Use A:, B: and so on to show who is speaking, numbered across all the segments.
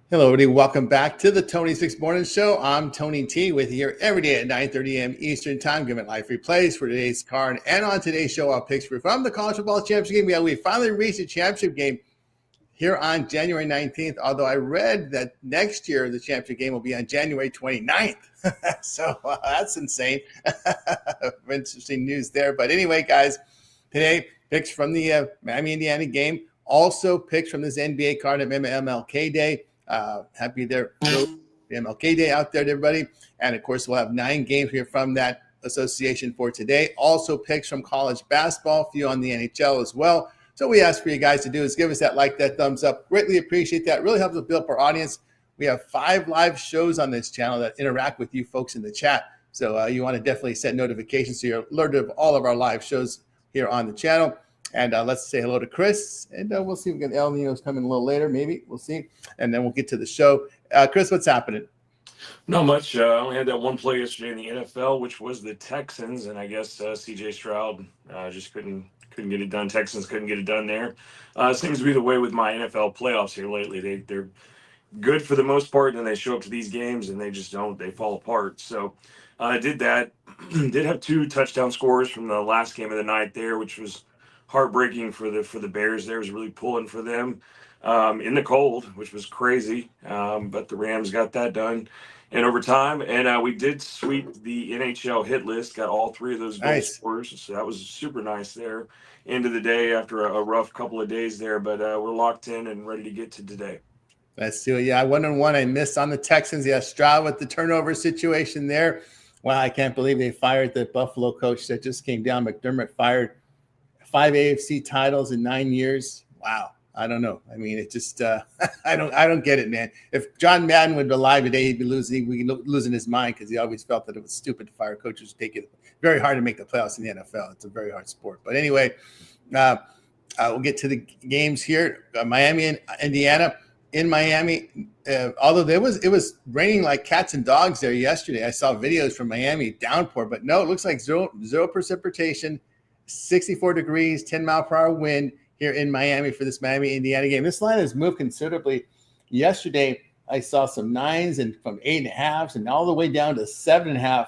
A: Hello, everybody. Welcome back to the Tony Six Morning Show. I'm Tony T with you here every day at 9:30 a.m. Eastern Time, giving live replays for today's card. And on today's show, I'll picks from the College Football Championship game. We finally reached the championship game here on January 19th, although I read that next year the championship game will be on January 29th. So that's insane. Interesting news there. But anyway, guys, today, picks from the Miami, Indiana game. Also picks from this NBA card at MLK Day. Happy there, the MLK Day out there to everybody. And of course, we'll have 9 games here from that association for today. Also picks from college basketball, a few on the NHL as well. So we ask for you guys to do is give us that like, that thumbs up. Greatly appreciate that. Really helps us build up our audience. We have 5 live shows on this channel that interact with you folks in the chat. So you want to definitely set notifications so you're alerted of all of our live shows here on the channel. And let's say hello to Chris. And we'll see if we get El Nino's coming a little later, maybe. We'll see. And then we'll get to the show. Chris, what's happening?
B: Not much. I only had that one play yesterday in the NFL, which was the Texans. And I guess C.J. Stroud just couldn't get it done. Texans couldn't get it done there. Seems to be the way with my NFL playoffs here lately. They're good for the most part, and then they show up to these games and they just don't. They fall apart. So I did that. Did have 2 touchdown scores from the last game of the night there, which was heartbreaking for the Bears. There was really pulling for them in the cold, which was crazy. But the Rams got that done in overtime, and we did sweep the NHL hit list. Got all 3 of those goal scores, so that was super nice there. End of the day after a rough couple of days there, but we're locked in and ready to get to today.
A: Let's do it. Yeah, 1-1 I missed on the Texans. Yeah, Stroud with the turnover situation there. Wow, I can't believe they fired the Buffalo coach that just came down. McDermott fired 5 AFC titles in 9 years. Wow. I don't know. I mean, it just I don't get it, man. If John Madden would be alive today, he'd be losing his mind because he always felt that it was stupid to fire coaches who take it very hard to make the playoffs in the NFL. It's a very hard sport. But anyway, we'll get to the games here. Miami and Indiana. In Miami, although it was raining like cats and dogs there yesterday. I saw videos from Miami, downpour, but no, it looks like zero precipitation, 64 degrees, 10-mile-per-hour wind here in Miami for this Miami-Indiana game. This line has moved considerably. Yesterday, I saw some 9s and from 8.5s and all the way down to 7.5.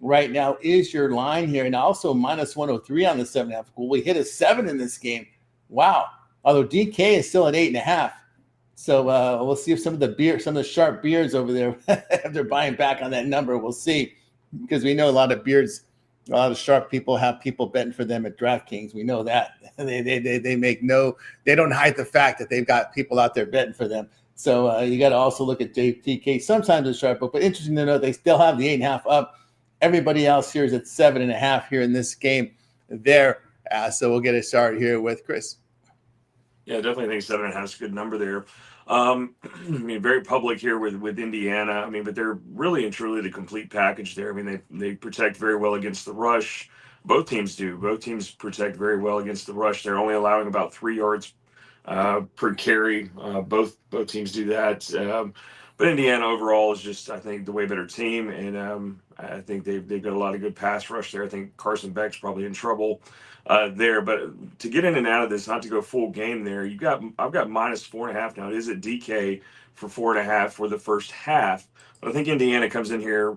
A: Right now is your line here, and also minus 103 on the 7.5. Will we hit a 7 in this game? Wow. Although DK is still at 8.5. So we'll see if some of the sharp beards over there, if they're buying back on that number, we'll see. Because we know a lot of sharp people have people betting for them at DraftKings. We know that. They don't hide the fact that they've got people out there betting for them. So you got to also look at DK. Sometimes it's sharp, but interesting to note they still have the 8.5 up. Everybody else here is at 7.5 here in this game there. So we'll get it started here with Chris.
B: Yeah, definitely think 7.5 is a good number there. I mean, very public here with Indiana. I mean, but they're really and truly the complete package there. I mean, they protect very well against the rush. Both teams do. Both teams protect very well against the rush. They're only allowing about 3 yards per carry. Both teams do that. But Indiana overall is just, I think, the way better team, and I think they've got a lot of good pass rush there. I think Carson Beck's probably in trouble there, but to get in and out of this, not to go full game there, I've got minus 4.5 now. It is at DK for 4.5 for the first half. But I think Indiana comes in here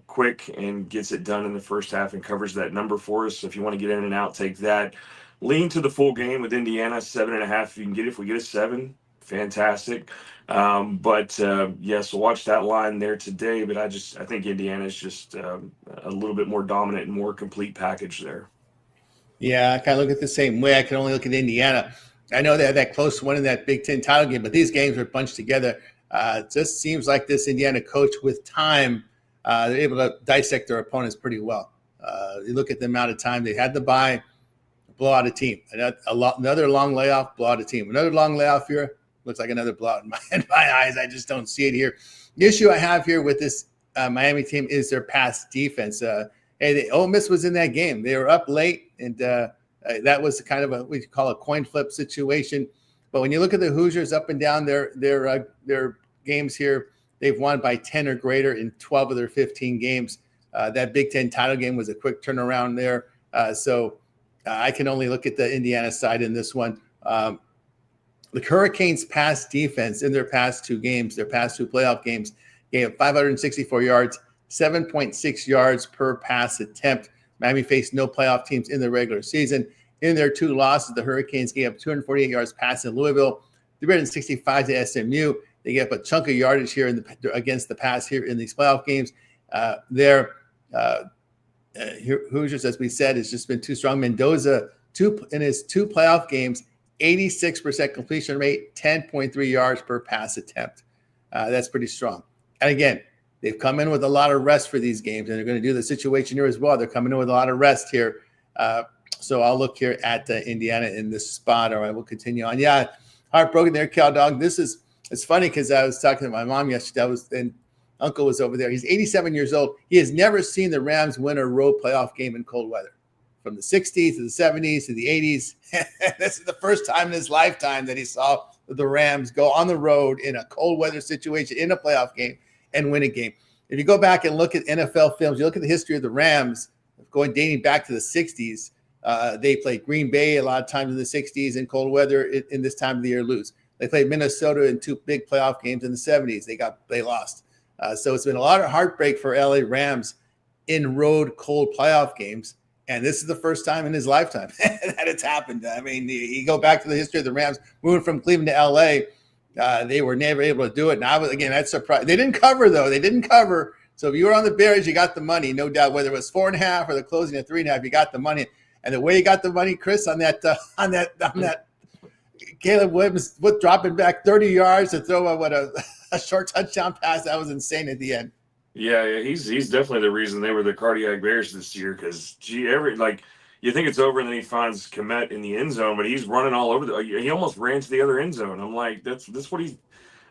B: quick and gets it done in the first half and covers that number for us. So if you want to get in and out, take that. Lean to the full game with Indiana, 7.5. If you can get it, if we get a 7, fantastic. So watch that line there today. But I think Indiana is just a little bit more dominant and more complete package there.
A: Yeah, I kind of look at it the same way. I can only look at Indiana. I know they had that close one in that Big Ten title game, but these games are bunched together. It just seems like this Indiana coach with time, they're able to dissect their opponents pretty well. You look at the amount of time they had to buy, blow out a team. Another long layoff, blow out a team. Another long layoff here, looks like another blowout in my eyes. I just don't see it here. The issue I have here with this Miami team is their pass defense. Ole Miss was in that game. They were up late, and that was kind of what we call a coin flip situation. But when you look at the Hoosiers up and down their games here, they've won by 10 or greater in 12 of their 15 games. That Big Ten title game was a quick turnaround there. So I can only look at the Indiana side in this one. The Hurricanes' pass defense in their past two games, their past two playoff games, gave 564 yards, 7.6 yards per pass attempt. Miami faced no playoff teams in the regular season. In their two losses, the Hurricanes gave up 248 yards passing Louisville, 365 to SMU. They gave up a chunk of yardage here against the pass here in these playoff games. Hoosiers, as we said, has just been too strong. Mendoza, in his two playoff games, 86% completion rate, 10.3 yards per pass attempt. That's pretty strong. And again, they've come in with a lot of rest for these games, and they're going to do the situation here as well. They're coming in with a lot of rest here. So I'll look here at Indiana in this spot, or I will continue on. Yeah, heartbroken there, Cal Dog. It's funny because I was talking to my mom yesterday. And Uncle was over there. He's 87 years old. He has never seen the Rams win a road playoff game in cold weather. From the 60s to the 70s to the 80s. This is the first time in his lifetime that he saw the Rams go on the road in a cold weather situation in a playoff game and win a game. If you go back and look at NFL films, you look at the history of the Rams, dating back to the 60s, they played Green Bay a lot of times in the 60s in cold weather in this time of the year lose. They played Minnesota in two big playoff games in the 70s. They lost. So it's been a lot of heartbreak for LA Rams in road cold playoff games. And this is the first time in his lifetime that it's happened. I mean, you go back to the history of the Rams moving from Cleveland to LA. They were never able to do it. Now, again, that's surprised. They didn't cover, though. They didn't cover. So if you were on the Bears, you got the money, no doubt. Whether it was 4.5 or the closing at 3.5, you got the money. And the way you got the money, Chris, on that Caleb Williams dropping back 30 yards to throw a short touchdown pass, that was insane at the end.
B: Yeah, he's definitely the reason they were the cardiac Bears this year. Because you think it's over, and then he finds Komet in the end zone, but he's running all over he almost ran to the other end zone. I'm like, that's what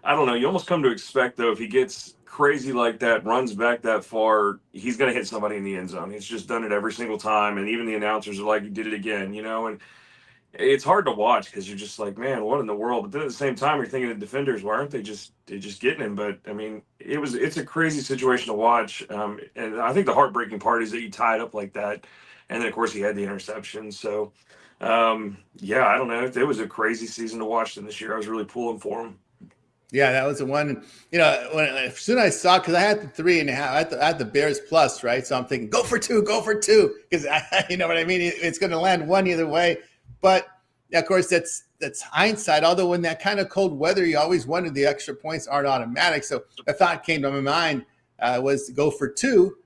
B: I don't know. You almost come to expect, though, if he gets crazy like that, runs back that far, he's going to hit somebody in the end zone. He's just done it every single time, and even the announcers are like, he did it again, and it's hard to watch because you're just like, man, what in the world? But then at the same time, you're thinking the defenders, why aren't they just getting him? But I mean, it's a crazy situation to watch. And I think the heartbreaking part is that he tied up like that. And then of course he had the interception. So yeah, I don't know. It was a crazy season to watch them this year. I was really pulling for him.
A: Yeah, that was the one, as soon as I saw, because I had the 3.5, I had the Bears plus, right? So I'm thinking, go for two, because you know what I mean? It's going to land one either way. But of course, that's hindsight. Although in that kind of cold weather, you always wonder the extra points aren't automatic. So the thought came to my mind was to go for two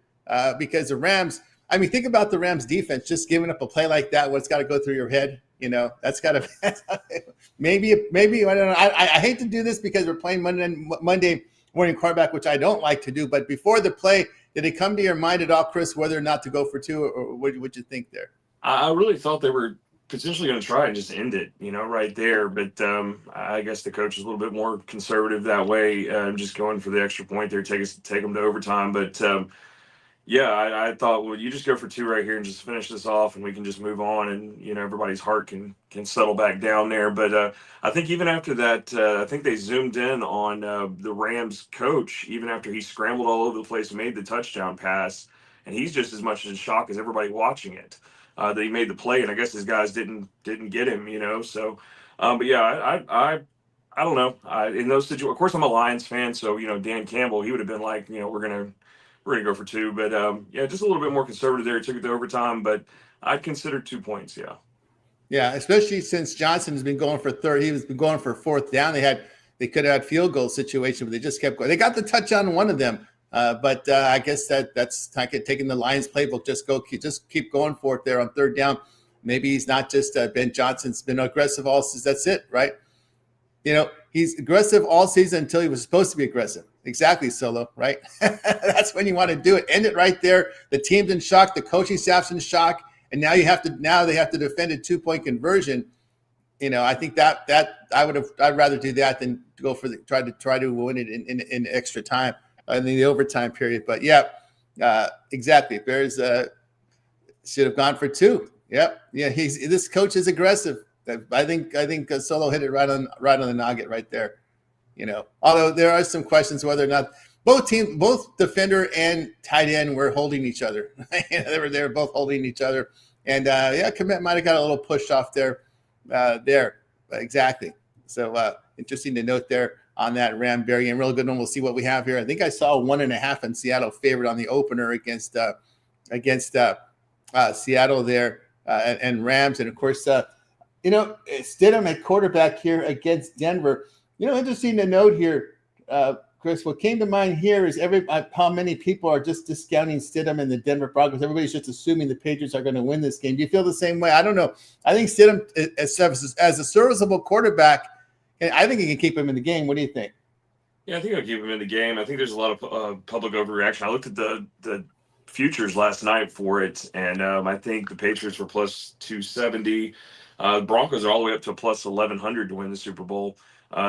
A: because the Rams. I mean, think about the Rams defense just giving up a play like that. What's got to go through your head? That's got to maybe. I don't know. I hate to do this because we're playing Monday morning quarterback, which I don't like to do. But before the play, did it come to your mind at all, Chris, whether or not to go for two, or what would you think there?
B: I really thought they were potentially going to try and just end it, right there. But I guess the coach is a little bit more conservative that way, just going for the extra point there, take them to overtime. But yeah, I thought, well, you just go for two right here and just finish this off, and we can just move on, and everybody's heart can settle back down there. But I think even after that, I think they zoomed in on the Rams coach, even after he scrambled all over the place and made the touchdown pass, and he's just as much in shock as everybody watching it. That he made the play, and I guess his guys didn't get him, So, but yeah, I don't know. In those situations, of course, I'm a Lions fan, so Dan Campbell, he would have been like, we're gonna go for two, but yeah, just a little bit more conservative there. Took it to overtime, but I'd consider 2 points. Yeah.
A: Yeah, especially since Johnson has been going for third. He's been going for fourth down. They could have had field goal situation, but they just kept going. They got the touchdown on one of them. But I guess that's taking the Lions playbook. Just keep going for it there on third down. Maybe he's not just Ben Johnson's been aggressive all season. That's it, right? He's aggressive all season until he was supposed to be aggressive. Exactly, Solo, right? That's when you want to do it. End it right there. The team's in shock. The coaching staff's in shock, and now they have to defend a 2-point conversion. I think that I'd rather do that than go for try to win it in extra time. In the overtime period. But yeah, exactly. Bears should have gone for two. Yep. Yeah. This coach is aggressive. I think Solo hit it right on the nugget right there. Although there are some questions whether or not both defender and tight end were holding each other. They were both holding each other. And Komet might have got a little push off there. Exactly. So interesting to note there on that Ram variant. Real good one. We'll see what we have here. I think I saw 1.5 in Seattle favored on the opener against Seattle there and Rams. And of course, Stidham at quarterback here against Denver. Interesting to note here, Chris, what came to mind here is how many people are just discounting Stidham and the Denver Broncos. Everybody's just assuming the Patriots are going to win this game. Do you feel the same way? I don't know. I think Stidham, as a serviceable quarterback, I think he can keep him in the game. What do you think?
B: Yeah, I think I'll keep him in the game. I think there's a lot of public overreaction. I looked at the futures last night for it, and I think the Patriots were plus 270. Broncos are all the way up to plus 1,100 to win the Super Bowl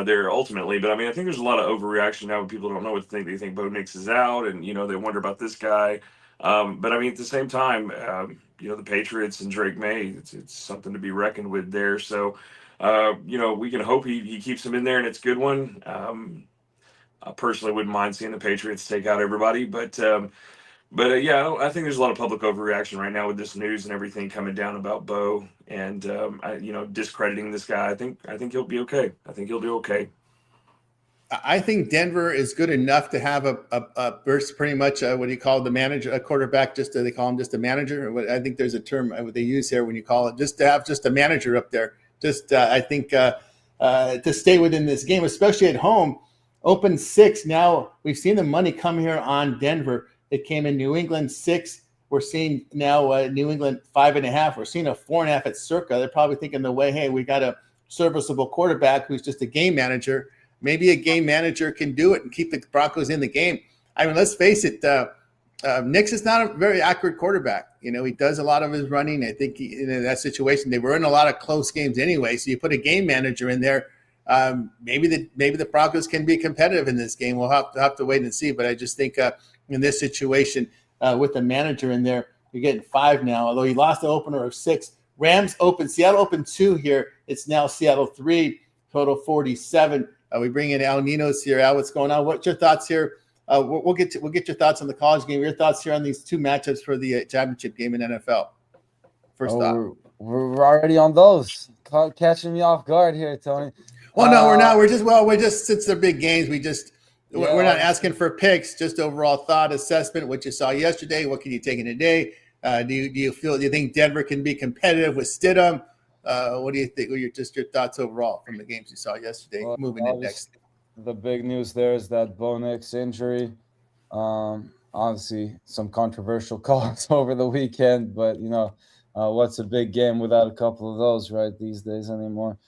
B: there ultimately. But, I think there's a lot of overreaction now when people don't know what to think. They think Bo Nix is out, and, they wonder about this guy. But, at the same time, the Patriots and Drake May, it's something to be reckoned with there. So, we can hope he keeps him in there, and it's a good one. I personally wouldn't mind seeing the Patriots take out everybody, but yeah, I think there's a lot of public overreaction right now with this news and everything coming down about Bo and discrediting this guy. I think he'll be okay. I think he'll do okay.
A: I think Denver is good enough to have a burst, pretty much what do you call the manager, a quarterback? They call him just a manager. I think there's a term they use here when you call it just to have just a manager up there. I think to stay within this game, especially at home. Open 6. Now we've seen the money come here on Denver. It came in New England 6. We're seeing now New England 5.5. We're seeing a 4.5 at Circa. They're probably thinking the way, hey, we got a serviceable quarterback who's just a game manager. Maybe a game manager can do it and keep the Broncos in the game. Let's face it. Nix is not a very accurate quarterback. He does a lot of his running. I think in that situation, they were in a lot of close games anyway. So you put a game manager in there. Maybe the Broncos can be competitive in this game. We'll have to wait and see. But I just think in this situation with the manager in there, you're getting 5 now. Although he lost the opener of 6. Rams open. Seattle open 2 here. It's now Seattle 3. Total 47. We bring in Al Ninos here. Al, what's going on? What's your thoughts here? We'll get your thoughts on the college game. Your thoughts here on these 2 matchups for the championship game in NFL. First thought.
C: We're already on those. Catching me off guard here, Tony.
A: Well, no, we're not. We're just since they're big games, we're not asking for picks. Just overall thought assessment. What you saw yesterday. What can you take in today? Do you think Denver can be competitive with Stidham? What do you think? Just your thoughts overall from the games you saw yesterday?
C: Well,
A: moving in next.
C: The big news there is that Bo Nix injury. Obviously, some controversial calls over the weekend, but what's a big game without a couple of those, right? These days anymore.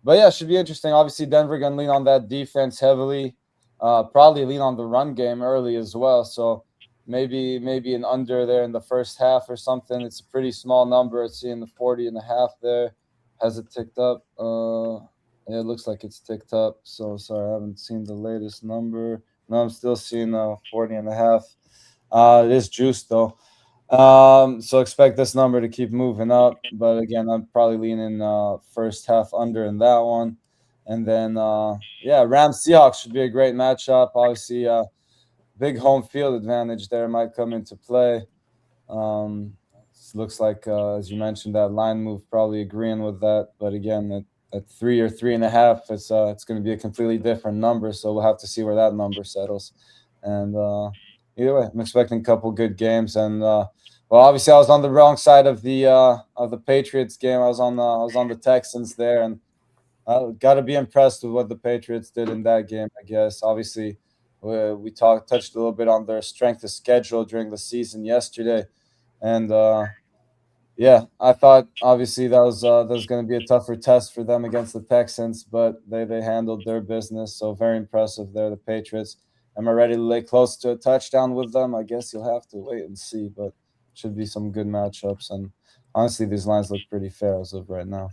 C: But yeah, it should be interesting. Obviously, Denver going to lean on that defense heavily, probably lean on the run game early as well. So maybe an under there in the first half or something. It's a pretty small number. It's seeing the 40.5 there. Has it ticked up? Yeah, it looks like it's ticked up. So sorry, I haven't seen the latest number. No, I'm still seeing 40.5. It is juice though. So expect this number to keep moving up, but again, I'm probably leaning first half under in that one, and then Rams Seahawks should be a great matchup. Obviously, big home field advantage there might come into play. Looks like as you mentioned, that line move, probably agreeing with that, but again, at 3 or 3.5, it's going to be a completely different number. So we'll have to see where that number settles, and either way, I'm expecting a couple good games. And well, obviously, I was on the wrong side of the Patriots game. I was on the Texans there, and I got to be impressed with what the Patriots did in that game. I guess obviously we touched a little bit on their strength of schedule during the season yesterday, and I thought obviously that was going to be a tougher test for them against the Texans, but they handled their business. So very impressive there, the Patriots. Am I ready to lay close to a touchdown with them? I guess you'll have to wait and see, but should be some good matchups. And honestly, these lines look pretty fair as of right now.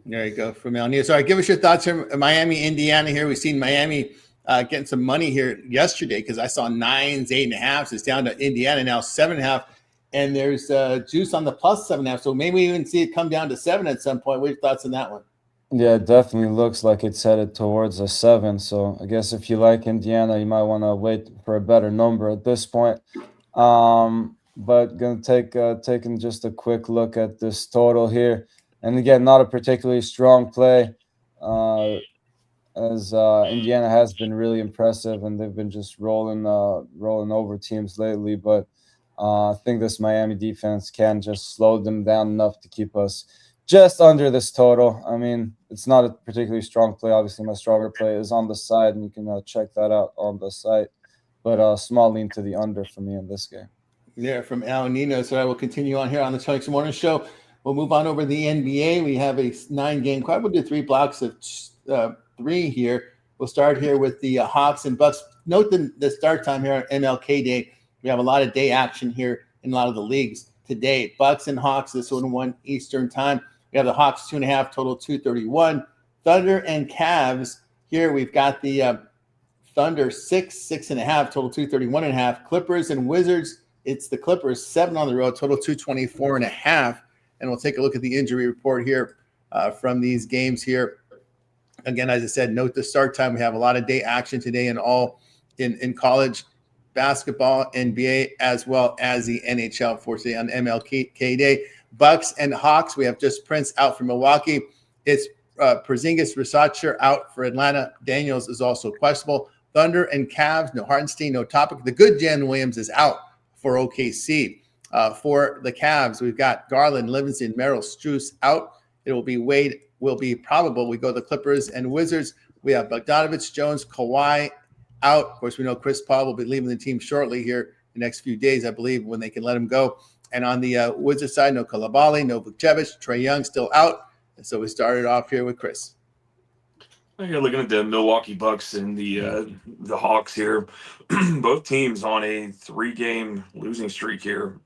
A: There you go from Elnia. So, give us your thoughts here. Miami, Indiana here. We've seen Miami getting some money here yesterday because I saw 9s, 8.5s. It's down to Indiana now 7.5. And there's juice on the plus 7.5. So maybe we even see it come down to 7 at some point. What are your thoughts on that one?
C: Yeah, it definitely looks like it's headed towards a 7. So I guess if you like Indiana, you might want to wait for a better number at this point. But going to taking just a quick look at this total here. And again, not a particularly strong play. as Indiana has been really impressive, and they've been just rolling over teams lately. But I think this Miami defense can just slow them down enough to keep us just under this total. I mean, it's not a particularly strong play. Obviously, my stronger play is on the side, and you can check that out on the site. But small lean to the under for me in this game.
A: Yeah, from Al Nino. So I will continue on here on the Celtics Morning Show. We'll move on over to the NBA. We have a 9-game quad. We'll do 3 blocks of 3 here. We'll start here with the Hawks and Bucks. Note the start time here on MLK Day. We have a lot of day action here in a lot of the leagues today. Bucks and Hawks, this 1 Eastern time. We have the Hawks 2.5, total 231. Thunder and Cavs. Here we've got the Thunder 6.5, total 231.5. Clippers and Wizards. It's the Clippers 7 on the road, total 224.5. And we'll take a look at the injury report here from these games here. Again, as I said, note the start time. We have a lot of day action today in in college basketball, NBA, as well as the NHL for today on MLK Day. Bucks and Hawks. We have just Prince out for Milwaukee. It's Porzingis, Rasacher out for Atlanta. Daniels is also questionable. Thunder and Cavs. No Hartenstein, no Topic. The good Jalen Williams is out for OKC. For the Cavs, we've got Garland, Livingston, Merrill, Strus out. It will be Wade. Will be probable. We go the Clippers and Wizards. We have Bogdanovich, Jones, Kawhi out. Of course, we know Chris Paul will be leaving the team shortly here the next few days, I believe, when they can let him go. And on the Wizards side, no Coulibaly, no Vukcevic, Trae Young still out. And so we started off here with Chris.
B: You're looking at the Milwaukee Bucks and the Hawks here. Both teams on a 3-game losing streak here.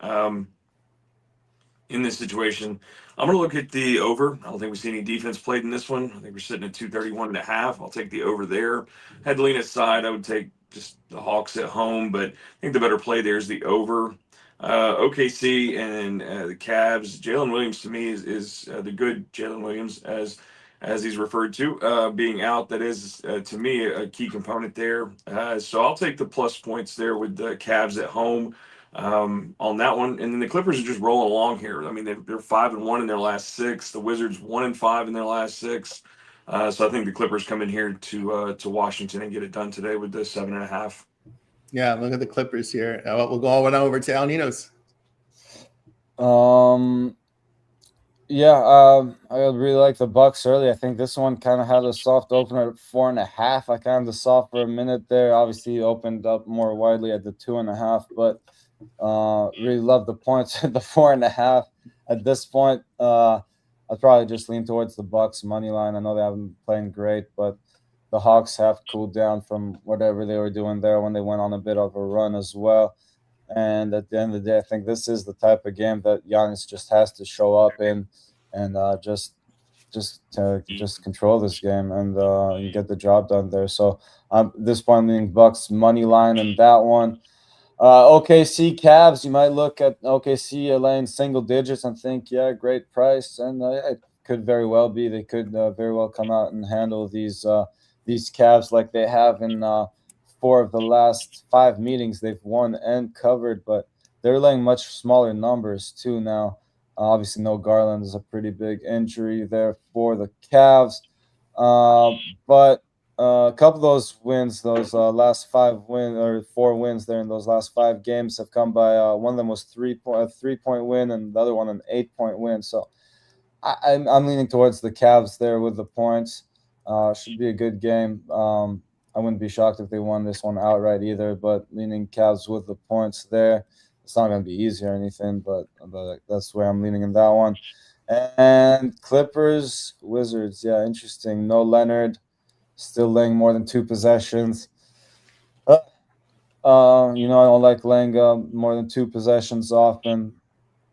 B: In this situation, I'm going to look at the over. I don't think we see any defense played in this one. I think we're sitting at 231.5. I'll take the over there. Had to lean aside. I would take just the Hawks at home, but I think the better play there is the over. OKC and the Cavs. Jalen Williams to me is the good Jalen Williams as he's referred to, being out. That is to me a key component there. So I'll take the plus points there with the Cavs at home. On that one, and then the Clippers are just rolling along here. I mean, they're 5-1 in their last 6. The Wizards 1-5 in their last 6. So I think the Clippers come in here to Washington and get it done today with the 7.5.
A: Yeah, look at the Clippers here. We'll go on over to El Nino's.
C: I really like the Bucks early. I think this one kind of had a soft opener at 4.5. I kind of saw for a minute there. Obviously, opened up more widely at the 2.5, but really love the points at the 4.5. At this point, I'd probably just lean towards the Bucks money line. I know they haven't been playing great, but the Hawks have cooled down from whatever they were doing there when they went on a bit of a run as well. And at the end of the day, I think this is the type of game that Giannis just has to show up in and just control this game and get the job done there. So at this point, I'm leaning Bucks money line in that one. OKC Cavs, you might look at OKC laying single digits and think, yeah, great price. And it could very well be. They could very well come out and handle these Cavs like they have in 4 of the last 5 meetings they've won and covered, but they're laying much smaller numbers too now. Obviously, no Garland is a pretty big injury there for the Cavs. But a couple of those wins, those last 4 wins there in those last 5 games have come by one of them was a 3-point win and the other one an 8-point win. So I'm leaning towards the Cavs there with the points. Should be a good game. I wouldn't be shocked if they won this one outright either, but leaning Cavs with the points there. It's not going to be easy or anything, but that's where I'm leaning in that one. And Clippers, Wizards, yeah, interesting. No Leonard, still laying more than 2 possessions. I don't like laying more than 2 possessions often.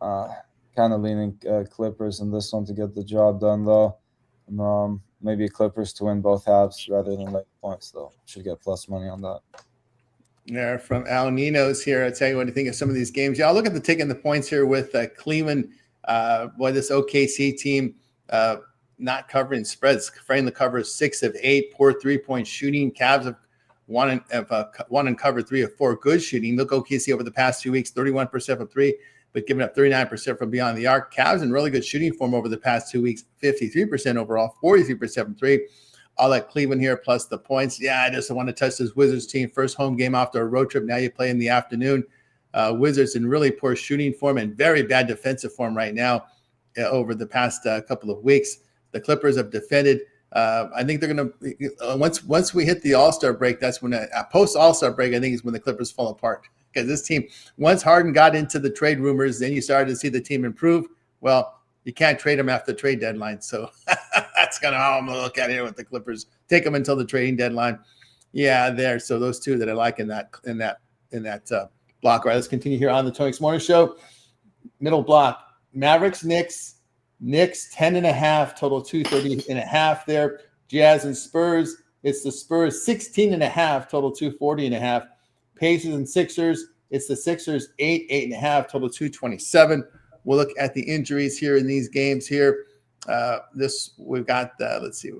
C: Kind of leaning Clippers in this one to get the job done, though. Maybe Clippers to win both halves rather than late points, though. Should get plus money on that.
A: Yeah, from Al Nino's here. I'll tell you what I think of some of these games. Yeah, I'll look at taking the points here with Cleveland. This OKC team not covering spreads, framing the cover 6 of 8, poor 3-point shooting. Cavs have won and covered 3 of 4 good shooting. Look, OKC over the past 2 weeks, 31% from 3, but giving up 39% from beyond the arc. Cavs in really good shooting form over the past 2 weeks, 53% overall, 43% from three. I'll let Cleveland here plus the points. Yeah, I just want to touch this Wizards team. First home game after a road trip. Now you play in the afternoon. Wizards in really poor shooting form and very bad defensive form right now over the past couple of weeks. The Clippers have defended. I think they're going to once we hit the All-Star break, that's when post All-Star break, I think is when the Clippers fall apart. Because this team, once Harden got into the trade rumors, then you started to see the team improve. Well, you can't trade them after the trade deadline. So that's kind of how I'm going to look at it here with the Clippers. Take them until the trading deadline. Yeah, there. So those two that I like in that block. All right, let's continue here on the Tony Morning Show. Middle block. Mavericks, Knicks. Knicks 10.5, total 230.5 there. Jazz and Spurs. It's the Spurs 16.5, total 240.5. Pacers and Sixers. It's the Sixers 8.5, total 227. We'll look at the injuries here in these games here. We've got, let's see.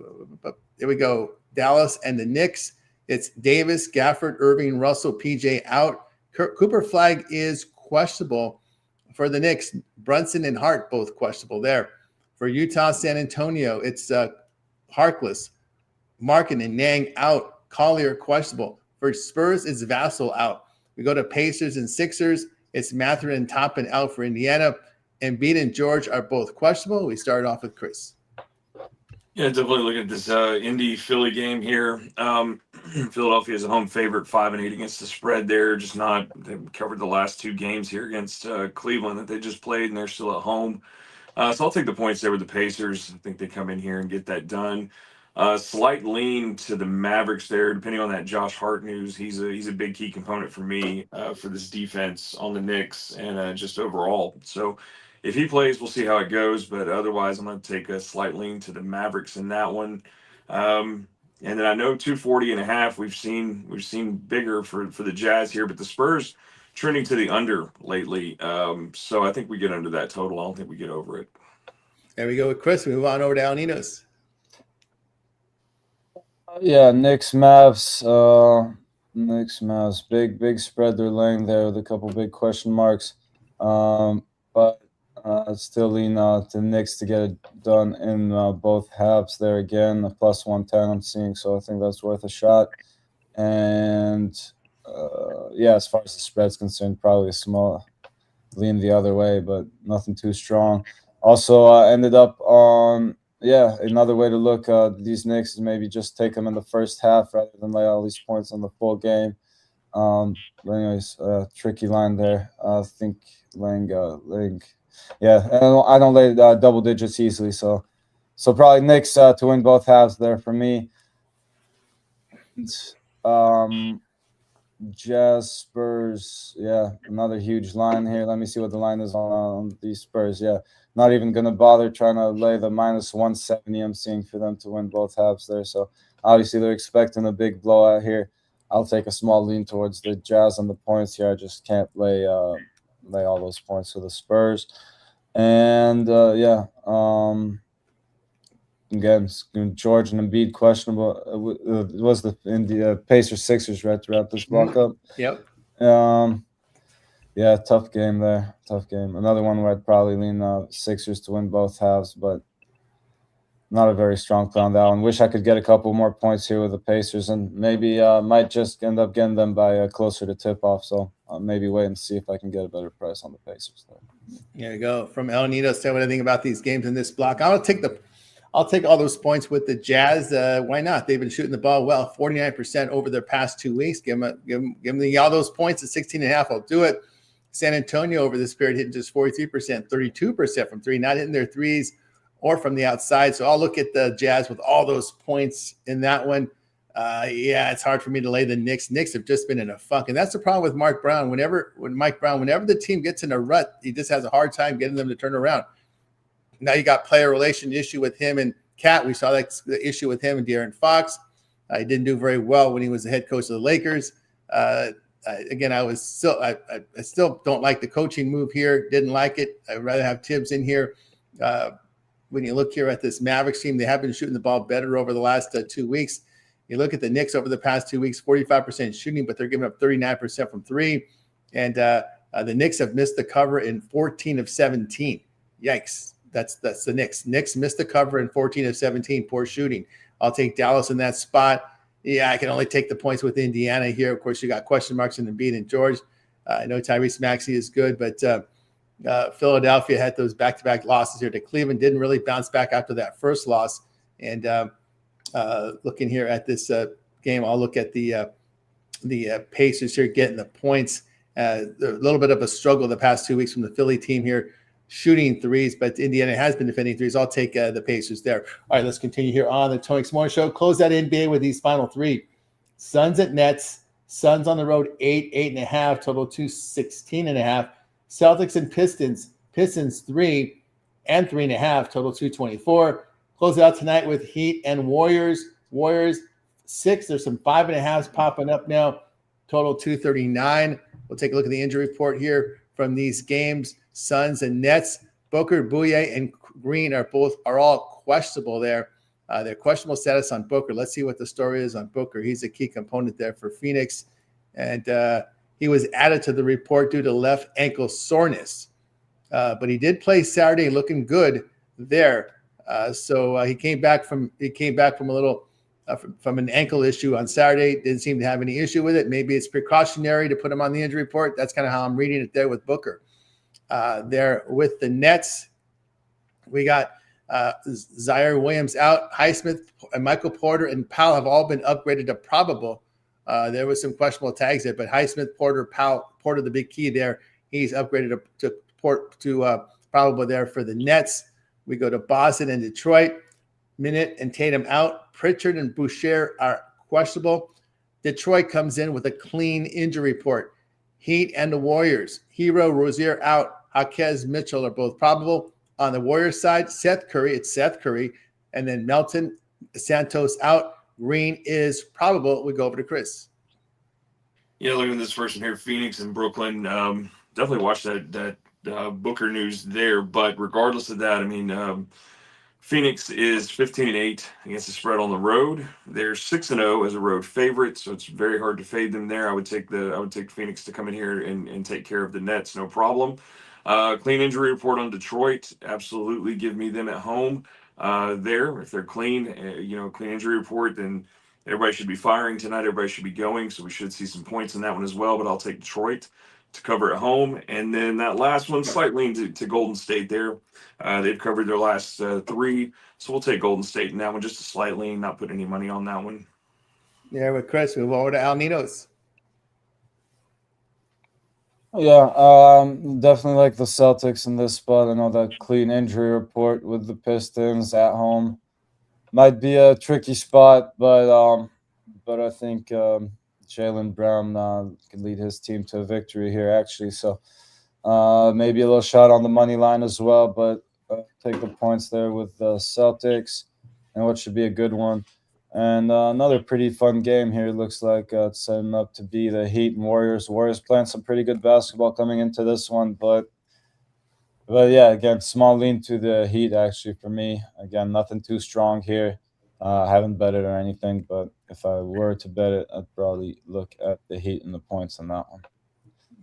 A: There we go. Dallas and the Knicks. It's Davis, Gafford, Irving, Russell, PJ out. Cooper Flag is questionable for the Knicks. Brunson and Hart both questionable there. For Utah, San Antonio, it's Harkless, Markin and Nang out. Collier questionable. For Spurs, it's Vassell out. We go to Pacers and Sixers. It's Mathurin and Toppin out for Indiana. Embiid and George are both questionable. We start off with Chris.
B: Yeah, definitely looking at this Indy-Philly game here. Philadelphia is a home favorite, 5-8 against the spread there. They've covered the last two games here against Cleveland that they just played, and they're still at home. So I'll take the points there with the Pacers. I think they come in here and get that done. Slight lean to the Mavericks there, depending on that Josh Hart news. He's a big key component for me for this defense on the Knicks and just overall. So if he plays, we'll see how it goes. But otherwise, I'm going to take a slight lean to the Mavericks in that one. And then I know 240.5. We've seen bigger for the Jazz here, but the Spurs trending to the under lately. So I think we get under that total. I don't think we get over it.
A: There we go with Chris. We move on over to Al Ninos.
C: Yeah, Knicks, Mavs. Big spread they're laying there with a couple big question marks. But still lean to Knicks to get it done in both halves there again. A plus 110 I'm seeing, so I think that's worth a shot. And as far as the spread's concerned, probably a small lean the other way, but nothing too strong. Also ended up on another way to look at these Knicks is maybe just take them in the first half rather than lay all these points on the full game. But anyways, tricky line there. I think laying. Yeah, I don't lay double digits easily, so probably Knicks to win both halves there for me. Jazz, Spurs, another huge line here. Let me see what the line is on these Spurs. Not even going to bother trying to lay the minus 170 I'm seeing for them to win both halves there. So obviously they're expecting a big blowout here. I'll take a small lean towards the Jazz on the points here. I just can't lay all those points for the Spurs. And again, George and Embiid questionable. It was in the Pacers Sixers right to wrap this block up.
A: Yep.
C: Tough game there. Tough game. Another one where I'd probably lean Sixers to win both halves, but not a very strong play on that one. Wish I could get a couple more points here with the Pacers, and maybe might just end up getting them by closer to tip-off. So I'll maybe wait and see if I can get a better price on the Pacers there.
A: There you go. From El Nido, say what I think about these games in this block. I'll take all those points with the Jazz. Why not? They've been shooting the ball well, 49% over their past 2 weeks. Give them all those points at 16.5. I'll do it. San Antonio over this period hitting just 43%, 32% from three, not hitting their threes or from the outside. So I'll look at the Jazz with all those points in that one. It's hard for me to lay the Knicks. Knicks have just been in a funk, and that's the problem with Mark Brown. Whenever the team gets in a rut, he just has a hard time getting them to turn around. Now you got player relation issue with him and Cat. We saw that the issue with him and De'Aaron Fox. He didn't do very well when he was the head coach of the Lakers. Again, I still don't like the coaching move here. Didn't like it. I'd rather have Tibbs in here. When you look here at this Mavericks team, they have been shooting the ball better over the last 2 weeks. You look at the Knicks over the past 2 weeks, 45% shooting, but they're giving up 39% from three. And The Knicks have missed the cover in 14 of 17. Yikes. That's the Knicks. Knicks missed the cover in 14 of 17. Poor shooting. I'll take Dallas in that spot. Yeah, I can only take the points with Indiana here. Of course, you got question marks in Embiid and George. I know Tyrese Maxey is good, but Philadelphia had those back-to-back losses here to Cleveland. Didn't really bounce back after that first loss. And looking here at this game, I'll look at the Pacers here getting the points. A little bit of a struggle the past 2 weeks from the Philly team here, shooting threes, but Indiana has been defending threes. I'll take the Pacers there. All right, let's continue here on the Tony Morning Show. Close that NBA with these final three. Suns at Nets. Suns on the road, 8.5. Total 216.5. Celtics and Pistons. Pistons 3 and 3.5. Total 224. Close it out tonight with Heat and Warriors. Warriors 6. There's some 5.5s popping up now. Total 239. We'll take a look at the injury report here from these games. Suns and Nets. Booker, Bouye, and Green are all questionable there. Their questionable status on Booker. Let's see what the story is on Booker. He's a key component there for Phoenix. And he was added to the report due to left ankle soreness. But he did play Saturday looking good there. So he came back from a little from an ankle issue on Saturday. Didn't seem to have any issue with it. Maybe it's precautionary to put him on the injury report. That's kind of how I'm reading it there with Booker. There with the Nets, we got Zaire Williams out. Highsmith, Michael Porter, and Powell have all been upgraded to probable. There was some questionable tags there, but Highsmith, Porter, Powell, Porter, the big key there. He's upgraded to probable there for the Nets. We go to Boston and Detroit. Minute and Tatum out. Pritchard and Boucher are questionable. Detroit comes in with a clean injury report. Heat and the Warriors. Hero, Rozier out. Jaquez, Mitchell are both probable. On the Warriors side, Seth Curry, and then Melton, Santos out. Green is probable. We go over to Chris.
B: Yeah, looking at this first one here, Phoenix and Brooklyn. Definitely watch that Booker news there. But regardless of that, I mean, Phoenix is 15-8 against the spread on the road. They're 6-0 as a road favorite, so it's very hard to fade them there. I would take Phoenix to come in here and take care of the Nets, no problem. Clean injury report on Detroit. Absolutely, give me them at home. There, if they're clean, clean injury report, then everybody should be firing tonight. Everybody should be going, so we should see some points in that one as well. But I'll take Detroit to cover at home. And then that last one, slight lean to Golden State there. They've covered their last 3, so we'll take Golden State in that one. Just a slight lean, not put any money on that one.
A: Yeah, with Chris, move over to Al Ninos.
C: Yeah, definitely like the Celtics in this spot. I know that clean injury report with the Pistons at home might be a tricky spot, but I think Jaylen Brown can lead his team to a victory here, actually. So maybe a little shot on the money line as well, but take the points there with the Celtics and what should be a good one. And another pretty fun game here. Looks like it's setting up to be the Heat and Warriors. Warriors playing some pretty good basketball coming into this one, but yeah, again, small lean to the Heat actually for me. Again, nothing too strong here. I haven't bet it or anything, but if I were to bet it, I'd probably look at the Heat and the points on that one.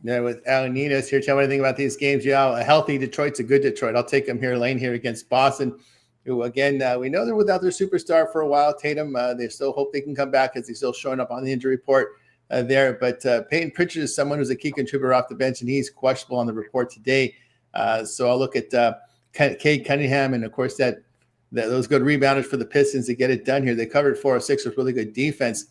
A: Yeah, with Al Ninos here, tell me anything about these games. Yeah, a healthy Detroit's a good Detroit. I'll take them here, lane here against Boston. Who, again, we know they're without their superstar for a while, Tatum. They still hope they can come back as he's still showing up on the injury report there. But Peyton Pritchard is someone who's a key contributor off the bench, and he's questionable on the report today. So I'll look at Cade Cunningham and, of course, those good rebounders for the Pistons to get it done here. They covered 406 with really good defense.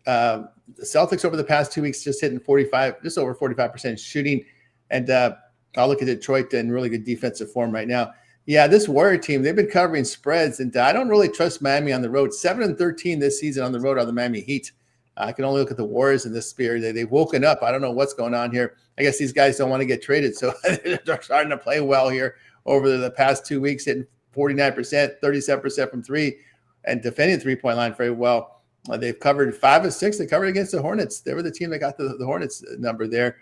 A: The Celtics over the past 2 weeks just hitting just over 45% shooting. And I'll look at Detroit in really good defensive form right now. Yeah, this Warrior team, they've been covering spreads, and I don't really trust Miami on the road. 7-13 this season on the road are the Miami Heat. I can only look at the Warriors in this sphere. They've woken up. I don't know what's going on here. I guess these guys don't want to get traded, so they're starting to play well here over the past 2 weeks, hitting 49%, 37% from 3, and defending the three-point line very well. They've covered 5 of 6. They covered against the Hornets. They were the team that got the Hornets number there.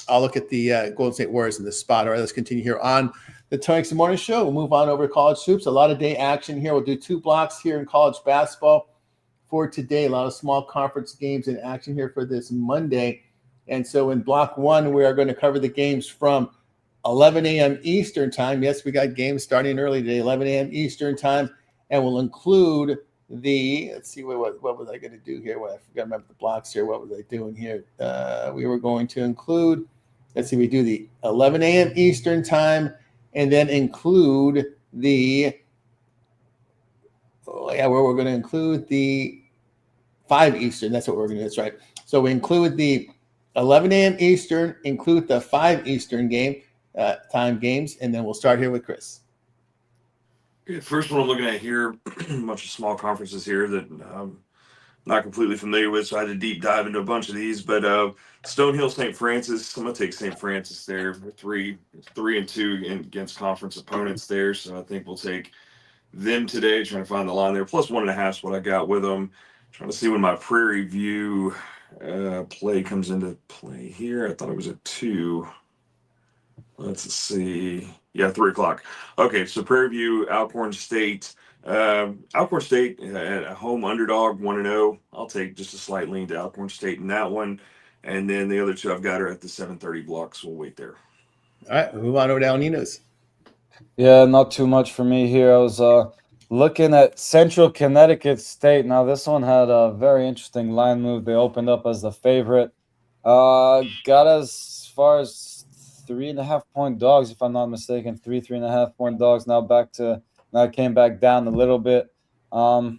A: I'll look at the Golden State Warriors in this spot. All right, let's continue here on the Tony Morning Show. We'll move on over to college hoops. A lot of day action here. We'll do 2 blocks here in college basketball for today. A lot of small conference games in action here for this Monday. And so in block one, we are going to cover the games from 11 a.m. Eastern time. Yes, we got games starting early today, 11 a.m. Eastern time, and we'll include let's see, what was I going to do here? Well, I forgot to remember the blocks here. What was I doing here? We were going to include, let's see, we do the 11 a.m. Eastern time, and then include where we're going to include the 5 Eastern. That's what we're going to do. That's right. So we include the 11 a.m. Eastern, include the 5 Eastern time games, and then we'll start here with Chris.
B: First one I'm looking at here, a bunch of small conferences here that I'm not completely familiar with, so I had to deep dive into a bunch of these. But Stonehill, St. Francis, I'm going to take St. Francis there. 3-2 against conference opponents there, so I think we'll take them today, trying to find the line there. Plus 1.5 is what I got with them. Trying to see when my Prairie View play comes into play here. I thought it was at 2. Let's see. Yeah, 3 o'clock. Okay, so Prairie View, Alcorn State. Alcorn State at a home underdog, 1-0. I'll take just a slight lean to Alcorn State in that one. And then the other two I've got are at the 7:30 blocks. We'll wait there.
A: All right, move on over to El Ninos.
C: Yeah, not too much for me here. I was looking at Central Connecticut State. Now, this one had a very interesting line move. They opened up as the favorite. Got as far as 3.5 point dogs, if I'm not mistaken. 3.5 point dogs. Now it came back down a little bit. I'm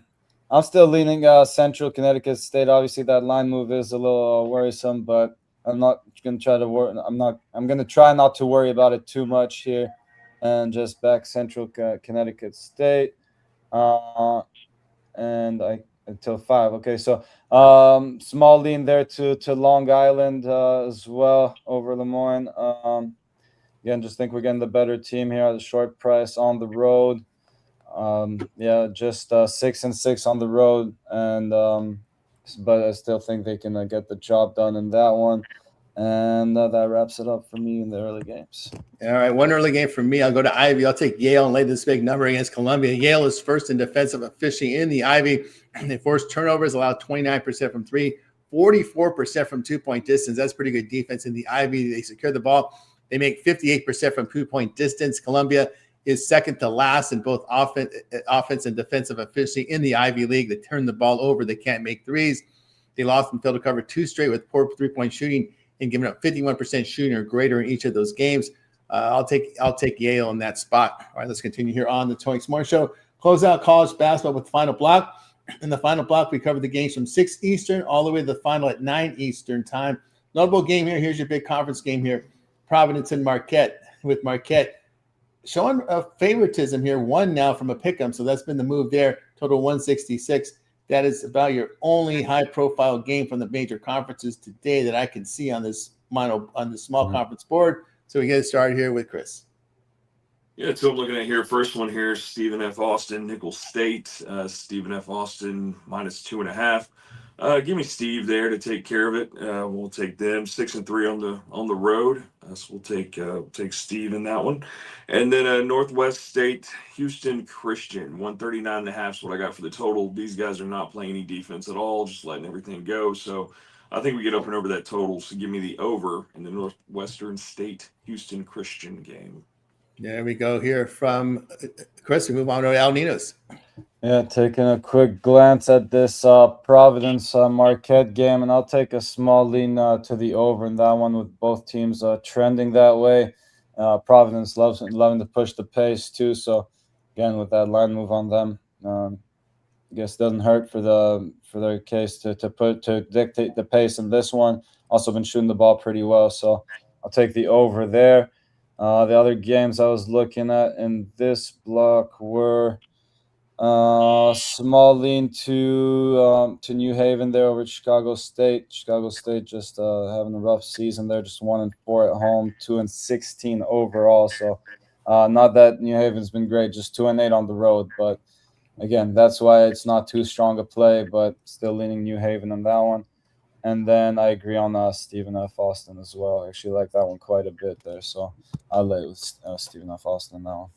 C: still leaning Central Connecticut State. Obviously, that line move is a little worrisome, but I'm not going to try to worry. I'm going to try not to worry about it too much here, and just back Central Connecticut State. And until 5. Okay, so small lean there to Long Island as well over Lemoyne. Again, just think we're getting the better team here at a short price on the road. Just 6-6 on the road, and but I still think they can get the job done in that one. And that wraps it up for me in the early games.
A: All right, one early game for me. I'll go to Ivy. I'll take Yale and lay this big number against Columbia. Yale is first in defensive efficiency in the Ivy. They force turnovers, allow 29% from 3, 44% from 2-point distance. That's pretty good defense in the Ivy. They secure the ball. They make 58% from 2-point distance. Columbia is second to last in both offense and defensive efficiency in the Ivy League. They turn the ball over. They can't make threes. They lost and failed to cover 2 straight with poor 3-point shooting and giving up 51% shooting or greater in each of those games. I'll take Yale in that spot. All right, let's continue here on the Tony Morning Show. Close out college basketball with the final block. In the final block, we cover the games from 6 Eastern all the way to the final at 9 Eastern time. Notable game here. Here's your big conference game here. Providence and Marquette, with Marquette showing a favoritism here. 1 now from a pick'em, so that's been the move there. Total 166. That is about your only high-profile game from the major conferences today that I can see on this small conference board. So we get started here with Chris.
B: Yeah, so I'm looking at here. First one here, Stephen F. Austin, Nicholls State. Stephen F. Austin minus 2.5. Give me Steve there to take care of it. We'll take them 6-3 on the road. So we'll take Steve in that one. And then Northwest State, Houston Christian, 139.5 is what I got for the total. These guys are not playing any defense at all, just letting everything go. So I think we get up and over that total. So give me the over in the Northwestern State Houston Christian game.
A: There we go here from Chris. We move on to El Ninos.
C: Yeah, taking a quick glance at this Providence Marquette game, and I'll take a small lean to the over in that one with both teams trending that way. Providence loving to push the pace too, so again with that line move on them, I guess it doesn't hurt for their case to dictate the pace in this one. Also been shooting the ball pretty well, so I'll take the over there. The other games I was looking at in this block were small lean to New Haven there over Chicago State. Chicago State just having a rough season. They're just 1-4 at home, 2-16 overall. So not that New Haven's been great, just 2-8 on the road. But again, that's why it's not too strong a play, but still leaning New Haven on that one. And then I agree on Stephen F. Austin as well. I actually like that one quite a bit there. So I'll lay with Stephen F. Austin on that one.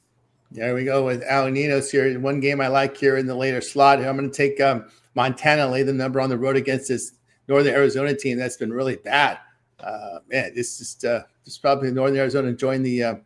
A: There we go with Al Ninos here. One game I like here in the later slot. I'm going to take Montana, lay the number on the road against this Northern Arizona team that's been really bad. Man, it's just probably Northern Arizona enjoying the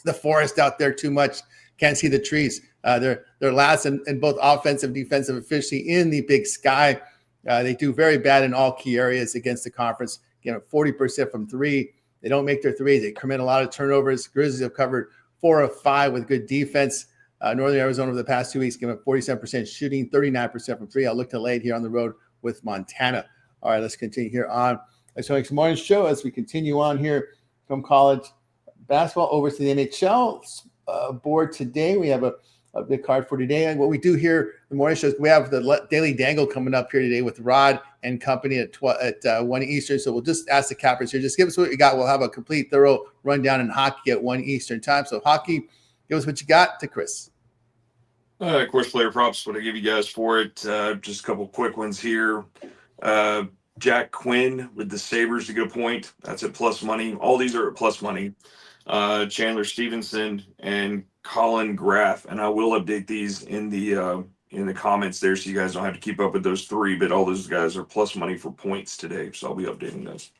A: the forest out there too much. Can't see the trees. They're last in both offensive and defensive efficiency in the Big Sky. They do very bad in all key areas against the conference. 40% from three. They don't make their threes. They commit a lot of turnovers. Grizzlies have covered 4 of 5 with good defense. Northern Arizona over the past 2 weeks given 47% shooting, 39% from three. I'll look to late here on the road with Montana. All right, let's continue here on Tonight's morning show as we continue on here from college basketball over to the NHL board today. We have a big card for today. And what we do here, the morning shows, we have the Daily Dangle coming up here today with Rod and company at 1 Eastern. So we'll just ask the cappers here, just give us what you got. We'll have a complete, thorough rundown in hockey at 1 Eastern time. So hockey, give us what you got to Chris.
B: Of course, player props, what I give you guys for it. Just a couple quick ones here. Jack Quinn with the Sabres to get a point. That's at plus money. All these are at plus money. Chandler Stevenson and Colin Graff, and I will update these in the comments there, so you guys don't have to keep up with those three. But all those guys are plus money for points today, so I'll be updating those.